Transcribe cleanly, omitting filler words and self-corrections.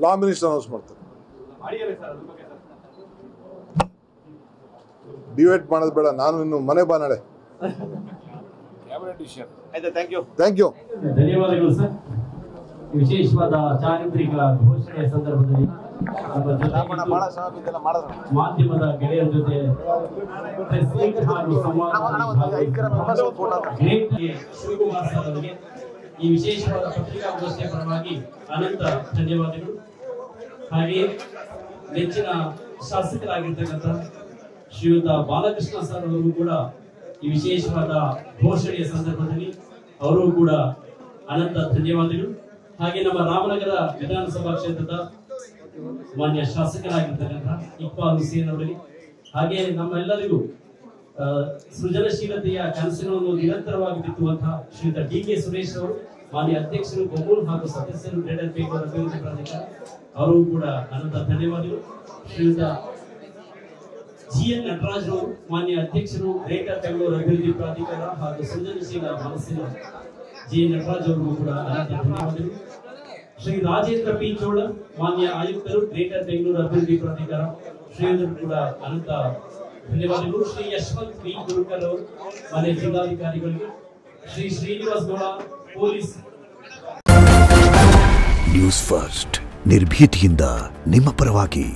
ಲಾ minister announce ಮಾಡ್ತಾರೆ. Debate ಮಾಡೋದು ಬೇಡ, ನಾನು ಇನ್ನು ಮನೆ ಬಾ ನಾಳೆ. Thank you. ಧನ್ಯವಾದಗಳು ಸರ್. ವಿಶೇಷವಾದ ಚಾರಿತ್ರಿಕ ಘೋಷಣೆಯ ಸಂದರ್ಭದಲ್ಲಿ ಮಾಧ್ಯಮದ ಗೆಳೆಯರ ಜೊತೆ ಶಿವಕುಮಾರ್ ಸರ್ ಅವರಿಗೆ ಈ ವಿಶೇಷವಾದ ಪತ್ರಿಕಾಗೋಷ್ಠಿಯ ಪರವಾಗಿ ಅನಂತ ಧನ್ಯವಾದಗಳು. ಹಾಗೆಯೇ ನೆಚ್ಚಿನ ಶಾಸಕರಾಗಿರ್ತಕ್ಕಂಥ ಶ್ರೀಯುತ ಬಾಲಕೃಷ್ಣ ಸರ್ ಅವರು ಕೂಡ ಈ ವಿಶೇಷವಾದ ಘೋಷಣೆಯ ಸಂದರ್ಭದಲ್ಲಿ ಅವರು ಕೂಡ ಅನಂತ ಧನ್ಯವಾದಗಳು. ಹಾಗೆ ನಮ್ಮ ರಾಮನಗರ ವಿಧಾನಸಭಾ ಕ್ಷೇತ್ರದ ಮಾನ್ಯ ಶಾಸಕರಾಗಿರ್ತಕ್ಕಂಥ ಇಕ್ಬಾಲ್ ಹುಸೇನ್ ಅವರಿಗೆ, ಹಾಗೆ ನಮ್ಮೆಲ್ಲರಿಗೂ ಸೃಜನಶೀಲತೆಯ ಕನಸುಗಳನ್ನು ನಿರಂತರವಾಗಿ ಬಿತ್ತುವಂತಹ ಶ್ರೀಯುತ ಡಿ.ಕೆ. ಸುರೇಶ್ ಅವರು, ಮಾನ್ಯ ಅಧ್ಯಕ್ಷರು ಕೊಮ್ಮೂರು ಹಾಗೂ ಸದಸ್ಯರು ಗ್ರೇಟರ್ ಬೆಂಗಳೂರು ಅಭಿವೃದ್ಧಿ ಪ್ರಾಧಿಕಾರ ಅವರು ಕೂಡ ಅನಂತ ಧನ್ಯವಾದಗಳು. ಶ್ರೀಯುತ ಜಿ.ಎನ್. ನಟರಾಜ್ ಅವರು, ಮಾನ್ಯ ಅಧ್ಯಕ್ಷರು ಗ್ರೇಟರ್ ಬೆಂಗಳೂರು ಅಭಿವೃದ್ಧಿ ಪ್ರಾಧಿಕಾರ ಹಾಗೂ ಸೃಜನಶೀಲ ಮನಸ್ಸಿನ ಜಿ.ಎನ್. ನಟರಾಜ್ ಅವರಿಗೂ ಕೂಡ ಅನಂತ ಧನ್ಯವಾದಗಳು. ಶ್ರೀ ರಾಜೇಂದ್ರ ಪಿ. ಚೋಳ, ಮಾನ್ಯ ಆಯುಕ್ತರು ಗ್ರೇಟರ್ ಬೆಂಗಳೂರು ಅಭಿವೃದ್ಧಿ ಪ್ರಾಧಿಕಾರ ಶ್ರೀಯುತರು ಕೂಡ ಅನಂತ ಧನ್ಯವಾದಗಳು. ಶ್ರೀ ಯಶವಂತ್ ವಿ. ಗುರುಕರ್ ಅವರು, ಮಾನ್ಯ ಜಿಲ್ಲಾಧಿಕಾರಿಗಳಿಗೆ, Shri Srinivas Gowda police. News first ನಿರ್ಭೀತಿಯಿಂದ ನಿಮ್ಮ ಪರವಾಗಿ.